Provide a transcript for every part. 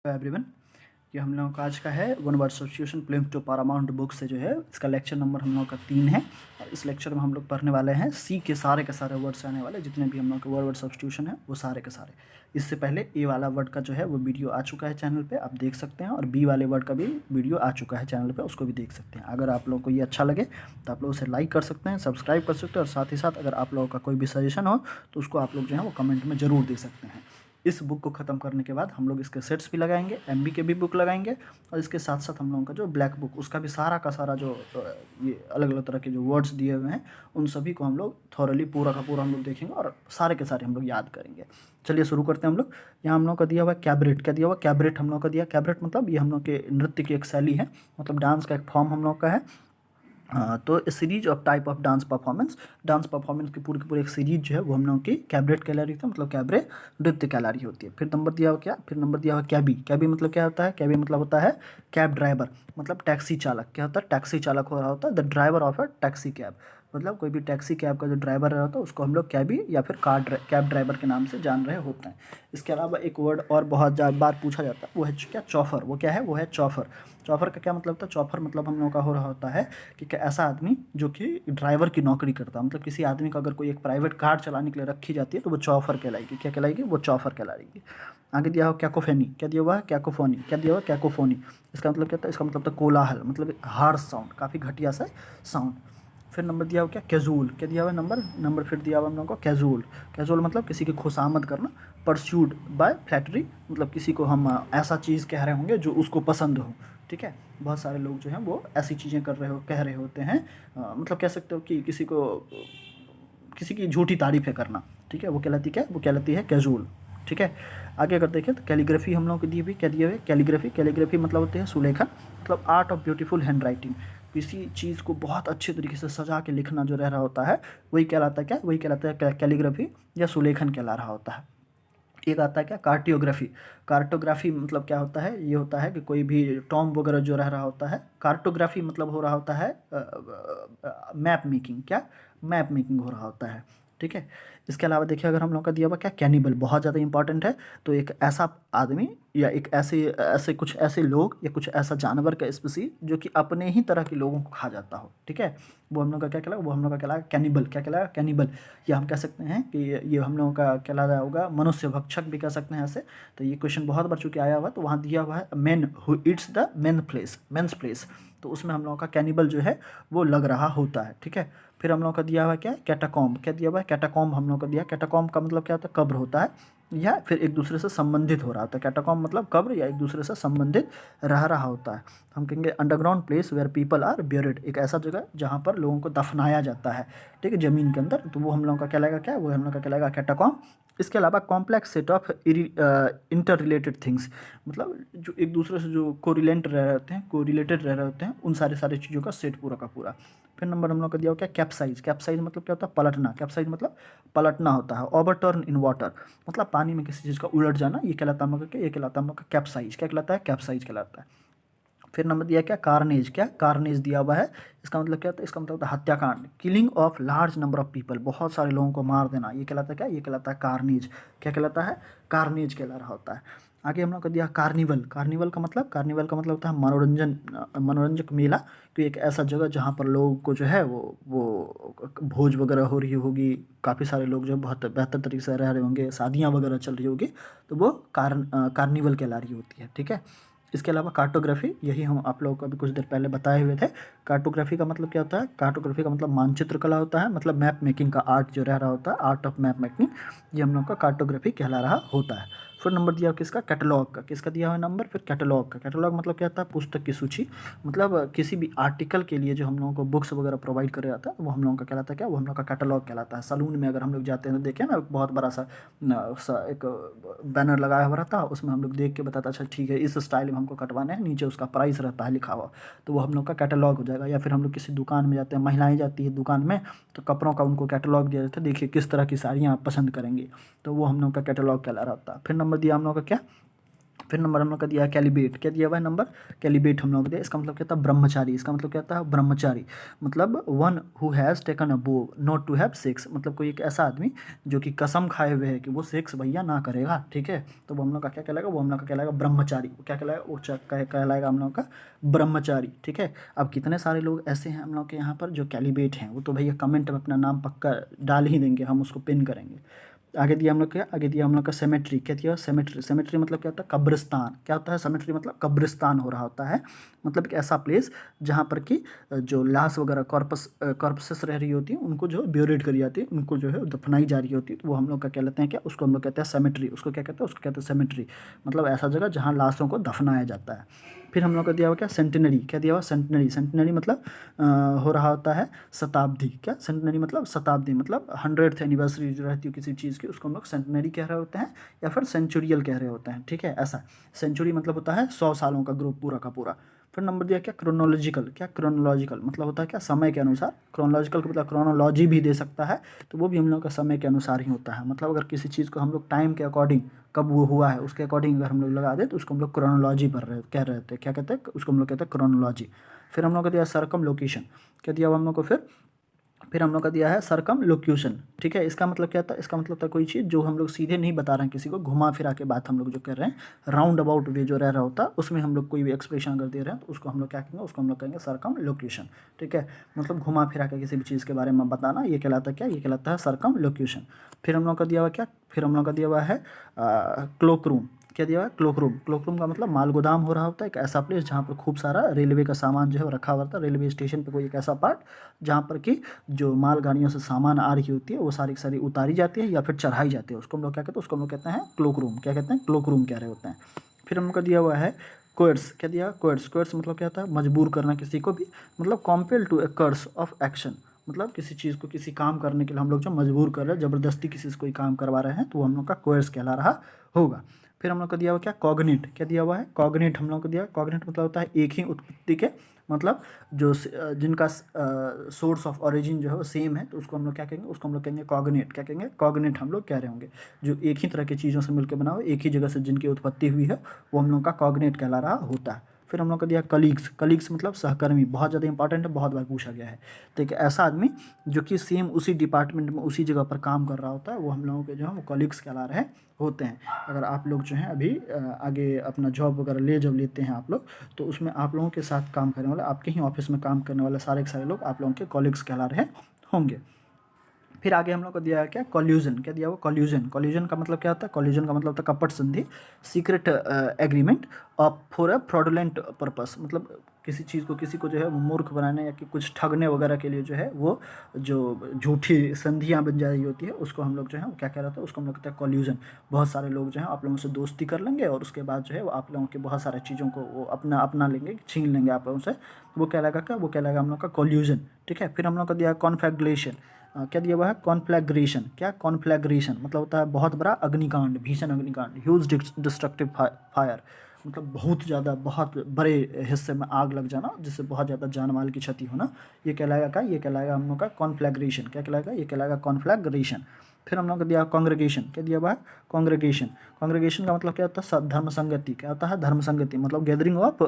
Everyone, ये हम लोगों का आज का है वन वर्ड सब्स्टिट्यूशन प्लेम टू पारामाउंट बुक से जो है इसका लेक्चर नंबर हम लोगों का 3 है। और इस लेक्चर में हम लोग पढ़ने वाले हैं सी के सारे वर्ड्स आने वाले, जितने भी हम लोग के वर्ड सब्स्टिट्यूशन है वो सारे के सारे। इससे पहले ए वाला वर्ड का जो है वो वीडियो आ चुका है चैनल पे, आप देख सकते हैं, और बी वाले वर्ड का भी वीडियो आ चुका है चैनल पे, उसको भी देख सकते हैं। अगर आप लोग को ये अच्छा लगे तो आप लोग उसे लाइक कर सकते हैं, सब्सक्राइब कर सकते हैं, और साथ ही साथ अगर आप लोगों का कोई भी सजेशन हो तो उसको आप लोग जो है वो कमेंट में ज़रूर दे सकते हैं। इस बुक को ख़त्म करने के बाद हम लोग इसके सेट्स भी लगाएंगे, एमबी के भी बुक लगाएंगे, और इसके साथ साथ हम लोगों का जो ब्लैक बुक उसका भी सारा का सारा जो ये अलग अलग तरह के जो वर्ड्स दिए हुए हैं उन सभी को हम लोग थॉरली पूरा का पूरा हम लोग देखेंगे और सारे के सारे हम लोग याद करेंगे। चलिए शुरू करते हैं हम लोग। यहाँ हम लोग का दिया हुआ कैबरेट, क्या दिया हुआ कैबरेट हम लोग का दिया। कैबरेट मतलब ये हम लोग के नृत्य की एक शैली है, मतलब डांस का एक फॉर्म हम लोग का है। तो series of type of dance performance की पूरी एक सीरीज जो है वो हम लोगों की कैबरेट कहलारी होती है, मतलब कैबरे नृत्य कहलारी होती है। फिर नंबर दिया हुआ क्या, फिर नंबर दिया हुआ कैबी। कैबी मतलब क्या होता है, कैबी मतलब होता है कैब ड्राइवर, मतलब टैक्सी चालक। क्या होता है, टैक्सी चालक हो रहा होता है, the driver of a taxi cab, मतलब कोई भी टैक्सी कैब का जो ड्राइवर रहा होता है उसको हम लोग कैबी या फिर कैब ड्राइवर के नाम से जान रहे होते हैं। इसके अलावा एक वर्ड और बहुत बार पूछा जाता है, वो है क्या, चौफर। वो क्या है, वो है चौफर। चौफर का क्या मतलब होता है, चौफर मतलब हम लोगों का हो रहा होता है कि ऐसा आदमी जो कि ड्राइवर की नौकरी करता है, मतलब किसी आदमी को अगर कोई एक प्राइवेट कार चलाने के लिए रखी जाती है तो वो चौफर कहलाएगी। क्या कहलाएगी, वो चौफर कहलाएगी। आगे दिया हुआ कैकोफेनी, क्या दिया हुआ है, कैकोफोनी। क्या दिया हुआ, कैकोफोनी। इसका मतलब क्या होता है, इसका मतलब होता है कोलाहल, मतलब हार्श साउंड, काफ़ी घटिया सा साउंड। फिर नंबर दिया हुआ क्या, कैजुअल। क्या दिया हुआ है, नंबर फिर दिया हुआ हम लोगों को कैजुअल। कैजुअल मतलब किसी की खुशामद करना। परस्यूड बाय फ्लैटरी, मतलब किसी को हम ऐसा चीज़ कह रहे होंगे जो उसको पसंद हो। ठीक है, बहुत सारे लोग जो हैं वो ऐसी चीज़ें कह रहे होते हैं, मतलब कह सकते हो कि किसी की झूठी तारीफ़ें करना। ठीक है, वो कहलाती क्या, वो कहलाती है कैजुअल। ठीक है, आगे अगर देखें तो कैलीग्राफी हम लोगों को दी हुई, क्या दिए हुए, कैलीग्राफी। कैलीग्राफी मतलब होती है सुलेखन, मतलब art of beautiful hand writing. किसी चीज़ को बहुत अच्छे तरीके से सजा के लिखना जो रह रहा होता है वही कहलाता है क्या, वही कहलाता है कैलीग्राफी या सुलेखन कहला रहा होता है। एक आता है क्या, कार्टियोग्राफी। कार्टोग्राफी मतलब क्या होता है, ये होता है कि कोई भी टॉम वगैरह जो रह रहा होता है, कार्टोग्राफी मतलब हो रहा होता है मैप मेकिंग। क्या, मैप मेकिंग हो रहा होता है। ठीक है, इसके अलावा देखिए अगर हम लोग का दिया हुआ क्या, कैनिबल, बहुत ज़्यादा इंपॉर्टेंट है। तो एक ऐसा आदमी या एक ऐसे ऐसे कुछ ऐसे लोग या कुछ ऐसा जानवर का स्पीसी जो कि अपने ही तरह के लोगों को खा जाता हो। ठीक है, वो हम लोग का क्या कहलाएगा, वो हम लोग का कहलाएगा कैनिबल। क्या कहलाएगा, कैनिबल। या हम कह सकते हैं कि ये हम लोगों का कहला रहा होगा मनुष्य भक्षक भी कह सकते हैं ऐसे। तो ये क्वेश्चन बहुत बार चूंकि आया हुआ है, तो वहाँ दिया हुआ है man who eats the men's place, तो उसमें हम लोगों का कैनिबल जो है वो लग रहा होता है। ठीक है, फिर हम लोगों का दिया हुआ है क्या, कैटाकॉम्ब। क्या दिया हुआ है, कैटाकॉम्ब हम लोगों का दिया। कैटाकॉम्ब का मतलब क्या होता है, कब्र होता है या फिर एक दूसरे से संबंधित हो रहा होता है। कैटाकॉम्ब मतलब कब्र या एक दूसरे से संबंधित रह रहा होता है। हम कहेंगे underground place where people are buried, एक ऐसा जगह जहाँ पर लोगों को दफनाया जाता है। ठीक है, ज़मीन के अंदर, तो वो हम लोगों का कहलाएगा क्या, वो हम लोग का कहलाएगा कैटाकॉम्ब। इसके अलावा complex set of inter related things, मतलब जो एक दूसरे से जो कोरिलेटेड रह रहे होते हैं उन सारे चीज़ों का सेट पूरा का पूरा। फिर नंबर हम लोग का दिया हो क्या, कैप्साइज। कैप्साइज मतलब क्या होता है, पलटना। कैप्साइज मतलब पलटना होता है। ओवरटर्न इन वाटर मतलब पानी में किसी चीज़ का उलट जाना, ये कहलाता है हम लोग का, ये कहलाता है हम लोग का कैप्साइज। क्या कहलाता है, कैप्साइज कहलाता है। फिर नंबर दिया क्या, कार्नेज। क्या, कार्नेज दिया हुआ है, इसका मतलब क्या होता है, इसका मतलब होता है हत्याकांड, killing of large number of people, बहुत सारे लोगों को मार देना, ये कहलाता है क्या, ये कहलाता है कार्नेज। क्या कहलाता है, कार्नेज कहला रहा होता है। आगे हम लोग को दिया कार्निवल। कार्निवल का मतलब होता है मनोरंजक मेला, कि एक ऐसा जगह जहाँ पर लोगों को जो है वो भोज वगैरह हो रही होगी, काफ़ी सारे लोग जो बहुत बेहतर तरीके से रह रहे होंगे, शादियाँ वगैरह चल रही होगी, तो वो कार्निवल कहला रही होती है। ठीक है, इसके अलावा कार्टोग्राफी, यही हम आप लोगों को अभी कुछ देर पहले बताए हुए थे। कार्टोग्राफी का मतलब क्या होता है, कार्टोग्राफी का मतलब मानचित्र कला होता है, मतलब मैप मेकिंग का आर्ट जो रह रहा होता है, आर्ट ऑफ मैप मेकिंग, ये हम लोग का कार्टोग्राफी कहला रहा होता है। फिर नंबर दिया किसका, कैटलॉग का। किसका दिया हुआ नंबर, फिर कैटलॉग का। कैटलॉग मतलब क्या होता है, पुस्तक की सूची, मतलब किसी भी आर्टिकल के लिए जो हम लोगों को बुक्स वगैरह प्रोवाइड कर जाता है वो हम लोगों का कहलाता है क्या, वो हम लोग का कैटलॉग कहलाता है। सलून में अगर हम लोग जाते हैं तो देखें ना, बहुत बड़ा सा एक बैनर लगाया हुआ रहता है, उसमें हम लोग देख के बताता अच्छा ठीक है इस स्टाइल में हमको कटवाने हैं, नीचे उसका प्राइस रहता है लिखा हुआ, तो वो हम लोग का कैटलॉग हो जाएगा। या फिर हम लोग किसी दुकान में जाते हैं, महिलाएं जाती है दुकान में, तो कपड़ों का उनको कैटलॉग दिया जाता है, देखिए किस तरह की साड़ियाँ आप पसंद करेंगे, तो वो हम लोग का कैटलॉग कहला रहा होता है। फिर नंबर दिया हम लोग का क्या, फिर नंबर हम लोग का दिया है कैलिबेट, क्या दिया हुआ है नंबर, कैलिबेट हम लोग को दिया। इसका मतलब क्या था, ब्रह्मचारी। इसका मतलब क्या था, ब्रह्मचारी। मतलब one who has taken a बो नॉट टू हैव सेक्स, मतलब कोई एक ऐसा आदमी जो कि कसम खाए हुए है कि वो सेक्स भैया ना करेगा, ठीक है। तो वो हम लोग का क्या कहलाएगा, वो हम लोग का कहलाएगा ब्रह्मचारी। वो क्या कहलाएगा, वो कहलाएगा हम लोग का ब्रह्मचारी, ठीक है। अब कितने सारे लोग ऐसे हैं हम लोग के यहाँ पर जो कैलिबेट हैं, वो तो भैया कमेंट में अपना नाम पक्का डाल ही देंगे, हम उसको पिन करेंगे। आगे दिया हम लोग क्या, आगे दिया हम लोग का सेमेट्री, क्या दिया, सेमेट्री। सेमेट्री मतलब क्या होता है, कब्रिस्तान। क्या होता है सेमेट्री, मतलब कब्रिस्तान हो रहा होता है, मतलब एक ऐसा प्लेस जहाँ पर कि जो लाश वगैरह कॉर्पसेस रह रही होती है, उनको जो ब्यूरिड करी जाती है, उनको जो है दफनाई जा रही होती है, तो वो हम लोग का क्या लेते हैं, क्या उसको हम लोग कहते हैं सेमेट्री। उसको क्या कहते हैं, उसको कहते हैं सेमेट्री, मतलब ऐसा जगह जहाँ लाशों को दफनाया जाता है। फिर हम लोग का दिया हुआ क्या, सेंटिनरी। क्या दिया हुआ, सेंटिनरी। सेंटिनरी मतलब हो रहा होता है शताब्दी। क्या, सेंटिनरी मतलब शताब्दी, मतलब 100th एनिवर्सरी जो रहती है किसी चीज़ की, उसको हम लोग सेंटिनरी कह रहे होते हैं, या फिर सेंचुरियल कह रहे होते हैं, ठीक है। ऐसा सेंचुरी मतलब होता है 100 सालों का ग्रुप पूरा का पूरा। फिर नंबर दिया क्या, क्रोनोलॉजिकल। क्या, क्रोनोलॉजिकल मतलब होता है क्या, समय के अनुसार। क्रोनोलॉजिकल को मतलब क्रोनोलॉजी भी दे सकता है, तो वो भी हम लोग का समय के अनुसार ही होता है। मतलब अगर किसी चीज़ को हम लोग टाइम के अकॉर्डिंग, कब वो हुआ है उसके अकॉर्डिंग अगर हम लोग लगा दे, तो उसको हम लोग क्रोनोलॉजी कह रहे थे। क्या कहते हैं उसको, हम लोग कहते हैं क्रोनोलॉजी। फिर हम लोग का दिया सर्कम लोकेशन। क्या दिया हुआ हम लोग को, फिर हम लोग का दिया है सर्कम लोक्यूशन, ठीक है। इसका मतलब क्या था, इसका मतलब था कोई चीज़ जो हम लोग सीधे नहीं बता रहे हैं किसी को, घुमा फिरा के बात हम लोग जो कर रहे हैं, राउंड अबाउट वे जो रह रहा होता है, उसमें हम लोग कोई भी एक्सप्रेशन अगर दे रहे हैं तो उसको हम लोग क्या कहेंगे, उसको हम लोग कहेंगे सर्कम लोक्यूशन, ठीक है। मतलब घुमा फिरा के किसी भी चीज़ के बारे में बताना, ये कहलाता है क्या, ये कहलाता है सर्कम लोक्यूशन। फिर हम लोग का दिया हुआ क्या, फिर हम लोग का दिया हुआ है क्लोक रूम। क्या दिया हुआ है, क्लोक रूम। क्लोक रूम का मतलब माल गोदाम हो रहा होता है, एक ऐसा प्लेस जहाँ पर खूब सारा रेलवे का सामान जो है वो रखा हुआ होता है। रेलवे स्टेशन पे कोई एक ऐसा पार्ट जहाँ पर कि जो मालगाड़ियों से सामान आ रही होती है वो सारी की सारी उतारी जाती है या फिर चढ़ाई जाती है, उसको हम लोग क्या कहते हैं, उसको हम लोग कहते हैं क्लोक रूम। क्या कहते हैं, क्लोक रूम कह रहे होते हैं। फिर हम लोग का दिया हुआ है कोर्स। क्या दिया, कोर्स। कोर्स मतलब क्या होता है, मजबूर करना किसी को भी, मतलब compel to a course of action, मतलब किसी चीज़ को, किसी काम करने के लिए हम लोग जो मजबूर कर रहे हैं, ज़बरदस्ती किसी से कोई काम करवा रहे हैं, तो वो हम लोग का कोर्स कहला रहा होगा। फिर हम लोग को दिया हुआ क्या, कॉग्निट। क्या दिया हुआ है, कॉग्निट हम लोग को दिया। कॉग्निट मतलब होता है एक ही उत्पत्ति के, मतलब जो जिनका सोर्स ऑफ ओरिजिन जो है वो सेम है, तो उसको हम लोग क्या कहेंगे, उसको हम लोग कहेंगे कॉग्निट। क्या कहेंगे, कॉग्निट हम लोग कह रहे होंगे। जो एक ही तरह की चीज़ों से मिलकर बना हो, एक ही जगह से जिनकी उत्पत्ति हुई है, वो हम लोग का कॉग्निट कहला रहा होता है। फिर हम लोग को दिया कलीग्स। कलीग्स मतलब सहकर्मी, बहुत ज़्यादा इंपॉर्टेंट है, बहुत बार पूछा गया है। तो एक ऐसा आदमी जो कि सेम उसी डिपार्टमेंट में उसी जगह पर काम कर रहा होता है, वो हम लोगों के जो है वो कलीग्स कहला रहे होते हैं। अगर आप लोग जो हैं अभी आगे अपना जॉब वगैरह जब लेते हैं आप लोग, तो उसमें आप लोगों के साथ काम करने वाले, आपके ही ऑफिस में काम करने वाले सारे के सारे लोग आप लोगों के कॉलीग्स कहला रहे होंगे। फिर आगे हम लोग को दिया है क्या, कॉल्यूजन। क्या दिया हुआ, कॉल्यूजन। कॉल्यूजन का मतलब क्या होता है, कॉल्यूजन का मतलब होता है कपट संधि, secret agreement for a fraudulent purpose, मतलब किसी चीज़ को, किसी को जो है मूर्ख बनाने या कि कुछ ठगने वगैरह के लिए जो है वो जो झूठी संधियाँ बन जा रही होती है, उसको हम लोग जो है वो क्या कह रहे थे, उसको हम लोग कहते हैं कॉल्यूजन। बहुत सारे लोग जो है आप लोगों से दोस्ती कर लेंगे और उसके बाद जो है वो आप लोगों के बहुत सारे चीज़ों को वो अपना लेंगे, छीन लेंगे आप लोगों से, वो कहलाएगा क्या, वो कहलाएगा हम लोग का कॉल्यूजन, ठीक है। फिर हम लोग का दिया कॉन्फेडरेशन। क्या दिया हुआ है, कॉन्फ्लैग्रेशन। क्या, कॉन्फ्लैग्रेशन मतलब होता है बहुत बड़ा अग्निकांड, भीषण अग्निकांड, ह्यूज डिस्ट्रक्टिव फायर, मतलब बहुत ज़्यादा, बहुत बड़े हिस्से में आग लग जाना जिससे बहुत ज़्यादा जान माल की क्षति होना, ये कहलाएगा क्या, ये कहलाएगा हम लोग का कॉन्फ्लैग्रेशन। क्या कहलाएगा, ये कहलाएगा कॉन्फ्लैग्रेशन। फिर हम लोग को दिया कॉन्ग्रेगेशन। क्या दिया हुआ है, कॉन्ग्रेगेशन। कॉन्ग्रेगेशन का मतलब क्या होता है, धर्म संगति। क्या होता है, धर्म संगति, मतलब gathering of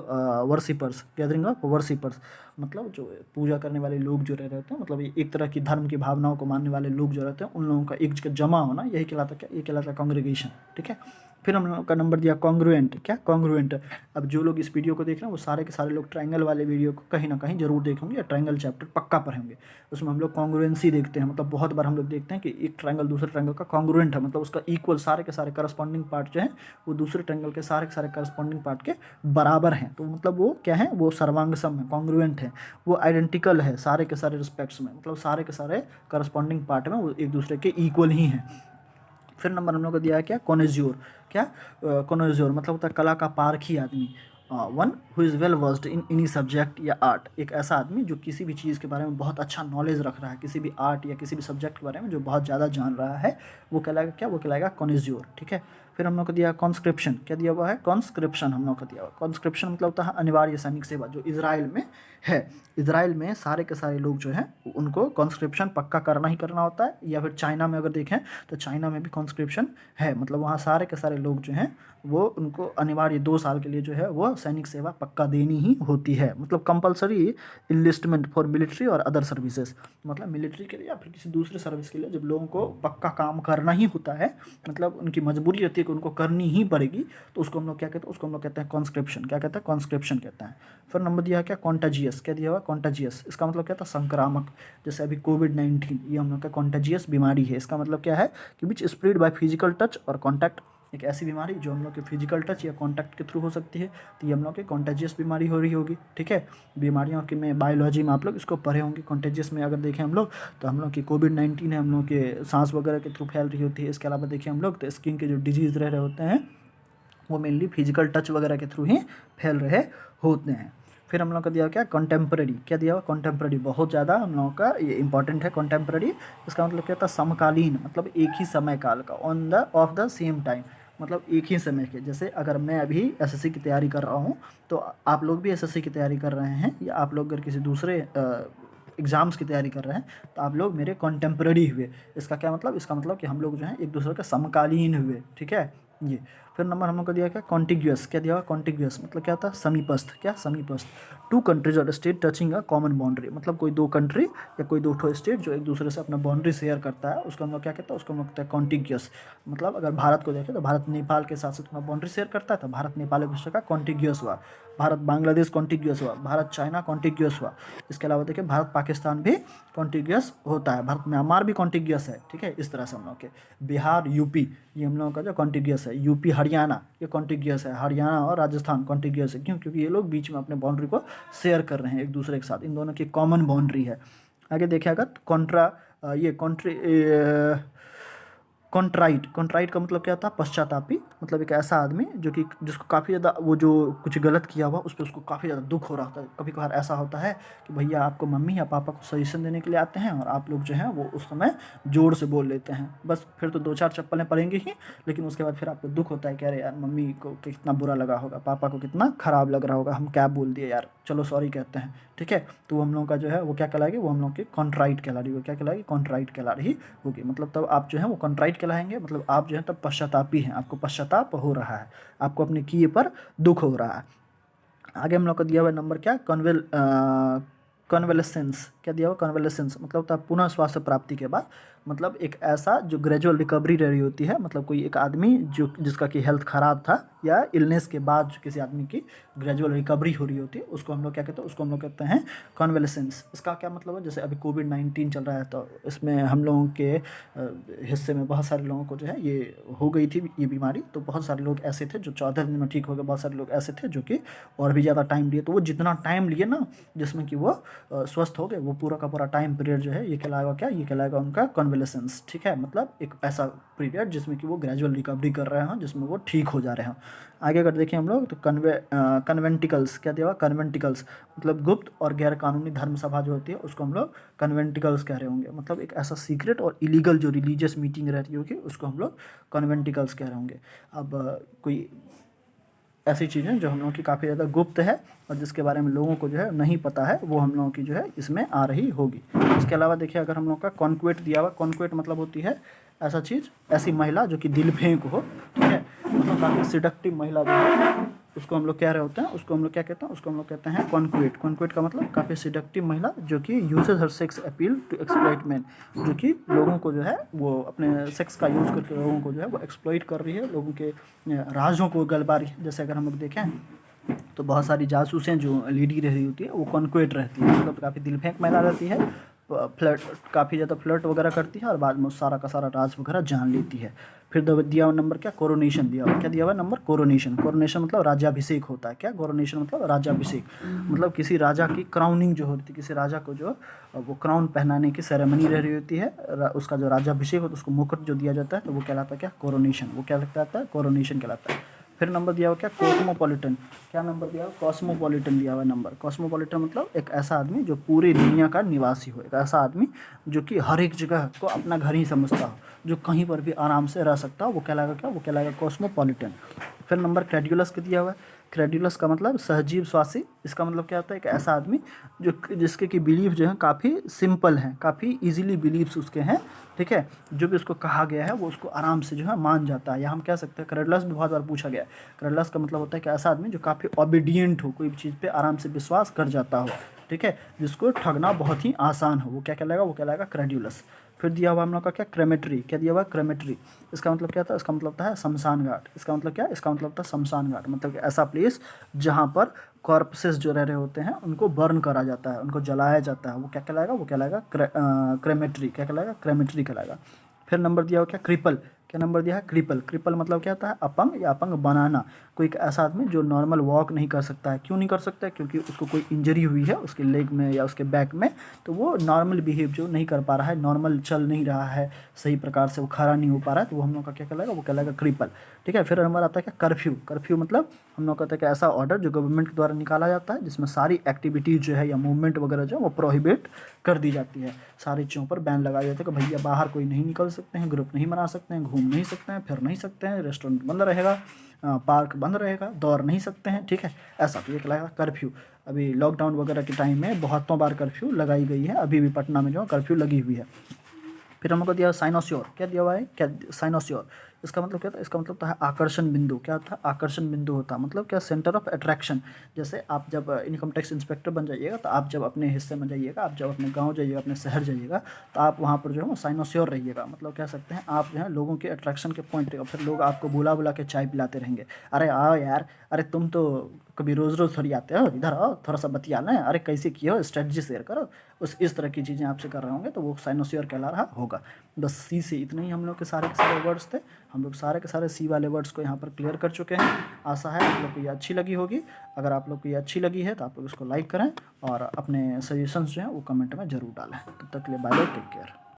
worshippers, gathering of worshippers, मतलब जो पूजा करने वाले लोग जो रह रहे होते हैं, मतलब एक तरह की धर्म की भावनाओं को मानने वाले लोग जो रहते हैं, उन लोगों का एक जगह जमा होना, यही कहलाता है क्या, ये कहलाता है कॉन्ग्रेगेशन, ठीक है। फिर हम लोग का नंबर दिया कॉन्ग्रुएंट। क्या, कॉन्ग्रुएंट। अब जो लोग इस वीडियो को देख रहे हैं वो सारे के सारे लोग ट्रायंगल वाले वीडियो को कहीं ना कहीं जरूर देखेंगे या ट्रायंगल चैप्टर पक्का पढ़ेंगे। उसमें हम लोग कॉन्ग्रुएंसी देखते हैं, मतलब बहुत बार हम लोग देखते हैं कि एक ट्रायंगल दूसरे ट्रायंगल का कॉन्ग्रुएंट है, मतलब उसका इक्वल, सारे के सारे करस्पॉन्डिंग पार्ट जो है वो दूसरे ट्रायंगल के सारे करस्पॉन्डिंग पार्ट के बराबर हैं, तो मतलब वो क्या है, वो सर्वांग सम है, कॉन्ग्रुएंट है, वो आइडेंटिकल है सारे के सारे रिस्पेक्ट्स में, मतलब सारे के सारे करस्पॉन्डिंग पार्ट में वो एक दूसरे के इक्वल ही हैं। फिर नंबर हम लोग को दिया है क्या, कोनेज्योर। क्या, कोनेज्योर मतलब होता है कला का पारखी आदमी, one who is well versed in any subject या आर्ट, एक ऐसा आदमी जो किसी भी चीज़ के बारे में बहुत अच्छा नॉलेज रख रहा है, किसी भी आर्ट या किसी भी सब्जेक्ट के बारे में जो बहुत ज़्यादा जान रहा है, वो कहलाएगा क्या, वो कहलाएगा कोनेज्योर, ठीक है। फिर हम लोग को दिया कॉन्स्क्रिप्शन, क्या दिया हुआ है, कॉन्स्क्रिप्शन हम लोग को दिया हुआ है। कॉन्स्क्रिप्शन मतलब होता है अनिवार्य सैनिक सेवा, जो इजराइल में है। इजराइल में सारे के सारे लोग जो हैं उनको कॉन्स्क्रिप्शन पक्का करना ही करना होता है। या फिर चाइना में अगर देखें तो चाइना में भी कॉन्स्क्रिप्शन है, मतलब वहाँ सारे के सारे लोग जो हैं वो उनको अनिवार्य 2 साल के लिए जो है वो सैनिक सेवा पक्का देनी ही होती है। मतलब कंपलसरी इनलिस्टमेंट फॉर मिलिट्री और अदर सर्विसेज, मतलब मिलिट्री के लिए या फिर किसी दूसरे सर्विस के लिए जब लोगों को पक्का काम करना ही होता है, मतलब उनकी मजबूरी रहती है कि उनको करनी ही पड़ेगी, तो उसको हम लोग क्या कहते हैं, उसको हम लोग कहते हैं कॉन्स्क्रिप्शन। क्या कहते हैं, कॉन्स्क्रिप्शन कहते हैं। फिर नंबर दिया क्या, कॉन्टाजियस, क्या दिया हुआ, कॉन्टाजियस। इसका मतलब क्या था, संक्रामक। जैसे अभी कोविड-19 ये हम लोग का कॉन्टाजियस बीमारी है। इसका मतलब क्या है कि विच स्प्रेड बाय फिजिकल टच और कॉन्टैक्ट, एक ऐसी बीमारी जो हम लोग के फिजिकल टच या कांटेक्ट के थ्रू हो सकती है, तो ये हम लोग की कॉन्टेजियस बीमारी हो रही होगी। ठीक है, बीमारियों की में बायोलॉजी में आप लोग इसको पढ़े होंगे। कॉन्टेजियस में अगर देखें हम लोग तो हम लोग की कोविड-19 है, हम लोग के सांस वगैरह के थ्रू फैल रही होती है। इसके अलावा देखिए हम लोग तो स्किन के जो डिजीज़ रह रहे होते हैं वो मेनली फिजिकल टच वगैरह के थ्रू ही फैल रहे होते हैं। फिर हम लोग का दिया क्या, कंटेम्प्रेरी, क्या दिया हुआ, कंटेम्प्रेरी। बहुत ज़्यादा हम लोगों का ये इंपॉर्टेंट है कंटेम्प्रेरी। इसका मतलब क्या होता है, समकालीन, मतलब एक ही समय काल का, on the of the same time, मतलब एक ही समय के। जैसे अगर मैं अभी एसएससी की तैयारी कर रहा हूँ तो आप लोग भी एसएससी की तैयारी कर रहे हैं, या आप लोग अगर किसी दूसरे एग्ज़ाम्स की तैयारी कर रहे हैं तो आप लोग मेरे कंटेम्प्रेरी हुए। इसका क्या मतलब, इसका मतलब कि हम लोग जो हैं एक दूसरे के समकालीन हुए। ठीक है ये। फिर नंबर हम लोग को दिया क्या, कॉन्टिग्यूअस, क्या दिया हुआ, कॉन्टिग्यूअस मतलब क्या होता है, समीपस्थ। क्या, समीपस्थ। 2 कंट्रीज और state touching a common boundary, मतलब कोई 2 कंट्री या कोई 2 ठो स्टेट जो एक दूसरे से अपना बाउंड्री शेयर करता है, उसको हम लोग क्या कहते हैं, उसको हम लोग कहते हैं कॉन्टिग्यूअस। मतलब अगर भारत को देखें तो भारत नेपाल के साथ साथ अपना बाउंड्री शेयर करता है, तो भारत नेपाल एक दूसरे का कॉन्टिग्यूअस हुआ। भारत बांग्लादेश कॉन्टिग्यूअस हुआ, भारत चाइना कॉन्टिग्यूअस हुआ। इसके अलावा देखिए भारत पाकिस्तान भी कॉन्टिग्यूअस होता है, भारत म्यांमार भी कॉन्टिग्यूअस है। ठीक है, इस तरह से हम लोग के बिहार यूपी ये हम लोगों का जो कॉन्टिग्यूअस है, यूपी हरियाणा ये कॉन्टिग्यूअस है, हरियाणा और राजस्थान कॉन्टिग्यूअस है। क्यों, क्योंकि ये लोग बीच में अपने बाउंड्री को शेयर कर रहे हैं एक दूसरे के साथ, इन दोनों की कॉमन बाउंड्री है। आगे देखिए अगर ये कॉन्ट्री कॉन्ट्राइट, कॉन्ट्राइट का मतलब क्या होता है, पश्चातापी। मतलब एक ऐसा आदमी जो कि जिसको काफ़ी ज़्यादा वो जो कुछ गलत किया हुआ उस पर उसको काफ़ी ज़्यादा दुख हो रहा होता है। कभी कभार ऐसा होता है कि भैया आपको मम्मी या पापा को सजेशन देने के लिए आते हैं और आप लोग जो हैं वो उस समय ज़ोर से बोल लेते हैं, बस फिर तो 2-4 चप्पलें पड़ेंगी ही, लेकिन उसके बाद फिर आपको दुख होता है कि अरे यार मम्मी को कितना बुरा लगा होगा, पापा को कितना ख़राब लग रहा होगा, हम क्या बोल दिए यार, चलो सॉरी कहते हैं। ठीक है, तो हम लोग का जो है वो क्या कहलाएगी, वो हम लोग की कॉन्ट्राइट कहला रही होगी। क्या कहलाएगी, कॉन्ट्राइट कहला रही होगी। मतलब तब आप जो है वो कॉन्ट्राइट कहलाएंगे, मतलब आप जो है तब पश्चातापी हैं, आपको पश्चाताप हो रहा है, आपको अपने किए पर दुख हो रहा है। आगे हम लोग को दिया हुआ नंबर क्या, कन्वेलेसेंस, क्या दिया हुआ, कन्वेलेसेंस मतलब होता है पुनः स्वास्थ्य प्राप्ति के बाद। मतलब एक ऐसा जो ग्रेजुअल रिकवरी रही होती है, मतलब कोई एक आदमी जो जिसका कि हेल्थ ख़राब था या इलनेस के बाद जो किसी आदमी की ग्रेजुअल रिकवरी हो रही होती है, उसको हम लोग क्या कहते हैं, उसको हम लोग कहते हैं कन्वेलेसेंस। इसका क्या मतलब है, जैसे अभी कोविड-19 चल रहा है तो इसमें हम लोगों के हिस्से में बहुत सारे लोगों को जो है ये हो गई थी ये बीमारी। तो बहुत सारे लोग ऐसे थे जो 14 दिन में ठीक हो गए, बहुत सारे लोग ऐसे थे जो कि और भी ज़्यादा टाइम लिए। तो वो जितना टाइम लिए ना जिसमें कि वो स्वस्थ हो गए, वो पूरा का पूरा टाइम पीरियड जो है ये कहलाएगा क्या, ये कहलाएगा उनका कन्वेलेसेंस। ठीक है, मतलब एक ऐसा पीरियड जिसमें कि वो ग्रेजुअल रिकवरी कर रहे हों, जिसमें वो ठीक हो जा रहे हों। आगे अगर देखें हम लोग तो कन्वेंटिकल्स, क्या दिया हुआ, कन्वेंटिकल्स मतलब गुप्त और गैर कानूनी धर्म सभा जो होती है उसको हम लोग कन्वेंटिकल्स कह रहे होंगे। मतलब एक ऐसा सीक्रेट और इलीगल जो रिलीजियस मीटिंग रहती होगी उसको हम लोग कन्वेंटिकल्स कह रहे होंगे। अब कोई ऐसी चीज़ें जो हम लोगों की काफ़ी ज़्यादा गुप्त है और जिसके बारे में लोगों को जो है नहीं पता है, वो हम लोगों की जो है इसमें आ रही होगी। इसके अलावा देखिए अगर हम लोग का कॉन्क्वेट दिया हुआ, कॉन्क्वेट मतलब होती है ऐसा चीज़, ऐसी महिला जो कि दिल फेंक हो। ठीक है, मतलब काफ़ी सिडक्टिव महिला जो है उसको हम लोग कह रहे होते हैं, उसको हम लोग क्या कहते हैं, उसको हम लोग कहते हैं कॉन्क्वेट। कॉन्क्वेट का मतलब काफ़ी सिडक्टिव महिला जो कि uses her sex appeal to exploit man, जो कि लोगों को जो है वो अपने सेक्स का यूज़ करके लोगों को जो है वो एक्सप्लॉइट कर रही है, लोगों के राजों को गलबा रही है। जैसे अगर हम लोग देखें तो बहुत सारी जासूसें जो लेडी रही होती है वो कॉन्क्वेट रहती है, मतलब काफ़ी दिल फेंक महिला रहती है, फ्लर्ट काफ़ी ज़्यादा फ्लर्ट वगैरह करती है और बाद में सारा का सारा राज वगैरह जान लेती है। फिर दिया हुआ नंबर क्या, कोरोनेशन दिया हुआ, क्या दिया हुआ नंबर, कोरोनेशन। कोरोनेशन मतलब राज्याभिषेक होता है। क्या, कोरोनेशन मतलब राज्याभिषेक, मतलब किसी राजा की क्राउनिंग जो होती है, किसी राजा को जो वो क्राउन पहनाने की सेरेमनी रह रही होती है, उसका जो राज्याभिषेक होता है उसको मुकुट जो दिया जाता है तो वो कहलाता है क्या, कोरोनेशन। वो क्या कहलाता है, कोरोनेशन कहलाता है। फिर नंबर दिया हुआ क्या, कॉस्मोपॉलिटन। क्या नंबर दिया हुआ, कॉस्मोपॉलिटन दिया हुआ नंबर। कॉस्मोपॉलिटन मतलब एक ऐसा आदमी जो पूरी दुनिया का निवासी हो, एक ऐसा आदमी जो कि हर एक जगह को अपना घर ही समझता हो, जो कहीं पर भी आराम से रह सकता हो, वो कहलाएगा क्या, वो कहलाएगा कॉस्मोपॉलिटन। फिर नंबर क्रेडुलस का दिया हुआ है। क्रेडुलस का मतलब सहजीव स्वासी। इसका मतलब क्या होता है, एक ऐसा आदमी जो जिसके की बिलीफ जो है काफ़ी सिंपल हैं, काफ़ी इजीली बिलीव्स उसके हैं, ठीक है। जो भी उसको कहा गया है वो उसको आराम से जो है मान जाता है, या हम कह सकते हैं क्रेडुलस भी बहुत बार पूछा गया है। क्रेडुलस का मतलब होता है कि ऐसा आदमी जो काफ़ी ओबीडियंट हो, कोई भी चीज़ पे आराम से विश्वास कर जाता हो, ठीक है, जिसको ठगना बहुत ही आसान हो, वो क्या कहलाएगा, वो कहलाएगा क्रेडुलस। फिर दिया हुआ हम लोग का क्या, क्रेमेटरी। क्या दिया हुआ, क्रेमेटरी। इसका मतलब क्या था, इसका मतलब था शमशान घाट। इसका मतलब क्या, इसका मतलब था शमशान घाट, मतलब कि ऐसा प्लेस जहाँ पर कॉर्पसेस जो रह रहे होते हैं उनको बर्न करा जाता है, उनको जलाया जाता है, वो क्या कहलाएगा, वो कहलाएगा क्रेमेटरी। क्या कहलाएगा, क्रेमेटरी कहलाएगा। फिर नंबर दिया हुआ क्या, क्रिपल। क्या नंबर दिया है, क्रिपल। क्रिपल मतलब क्या होता है, अपंग या अपंग बनाना। कोई एक ऐसा आदमी जो नॉर्मल वॉक नहीं कर सकता है। क्यों नहीं कर सकता है, क्योंकि उसको कोई इंजरी हुई है उसके लेग में या उसके बैक में, तो वो नॉर्मल बिहेव जो नहीं कर पा रहा है, नॉर्मल चल नहीं रहा है सही प्रकार से, वो खड़ा नहीं हो पा रहा है, तो वो हम लोग का क्या कहलाएगा, वो कहलाएगा क्रिपल, ठीक है। फिर नंबर आता है क्या, कर्फ्यू। कर्फ्यू मतलब हम लोग कहते हैं कि ऐसा ऑर्डर जो गवर्नमेंट के द्वारा निकाला जाता है, जिसमें सारी एक्टिविटीज़ जो है या मूवमेंट वगैरह जो है वो प्रोहिबिट कर दी जाती है, सारी चीज़ों पर बैन लगाया जाता है कि भैया बाहर कोई नहीं निकल सकते हैं, ग्रुप नहीं बना सकते हैं, घूम नहीं सकते हैं, फिर नहीं सकते हैं, रेस्टोरेंट बंद रहेगा, पार्क बंद रहेगा, दौड़ नहीं सकते हैं, ठीक है। ऐसा तो ये कहलाएगा कर्फ्यू। अभी लॉकडाउन वगैरह के टाइम में बहुतों बार कर्फ्यू लगाई गई है, अभी भी पटना में जो है कर्फ्यू लगी हुई है। फिर हमको दिया साइनोस्योर। क्या दिया हुआ है, क्या, साइनोस्योर। इसका मतलब क्या था, इसका मतलब होता है आकर्षण बिंदु। क्या होता है, आकर्षण बिंदु होता है, मतलब क्या, सेंटर ऑफ अट्रैक्शन। जैसे आप जब इनकम टैक्स इंस्पेक्टर बन जाइएगा, तो आप जब अपने हिस्से में जाइएगा, आप जब अपने गांव जाइएगा, अपने शहर जाइएगा, तो आप वहाँ पर जो है साइनोस्योर रहिएगा, मतलब कह सकते हैं आप जो है लोगों के अट्रैक्शन के पॉइंट रहेगा। फिर लोग आपको बुला बुला के चाय पिलाते रहेंगे, अरे आओ यार, अरे तुम तो कभी रोज़ रोज़ थोड़ी आते हो, इधर आओ थोड़ा सा बतियाना है, अरे कैसे किए हो, स्ट्रेटजी शेयर करो, इस तरह की चीज़ें आपसे कर रहे होंगे, तो वो साइनोस्योर कहला रहा होगा। बस सी से इतने ही हम लोग के सारे वर्ड्स थे। हम लोग सारे के सारे सी वाले वर्ड्स को यहाँ पर क्लियर कर चुके हैं। आशा है आप लोग को ये अच्छी लगी होगी। अगर आप लोग को ये अच्छी लगी है तो आप लोग इसको लाइक करें और अपने सजेशंस जो हैं वो कमेंट में ज़रूर डालें। तब तक के लिए बाय बाय, टेक केयर।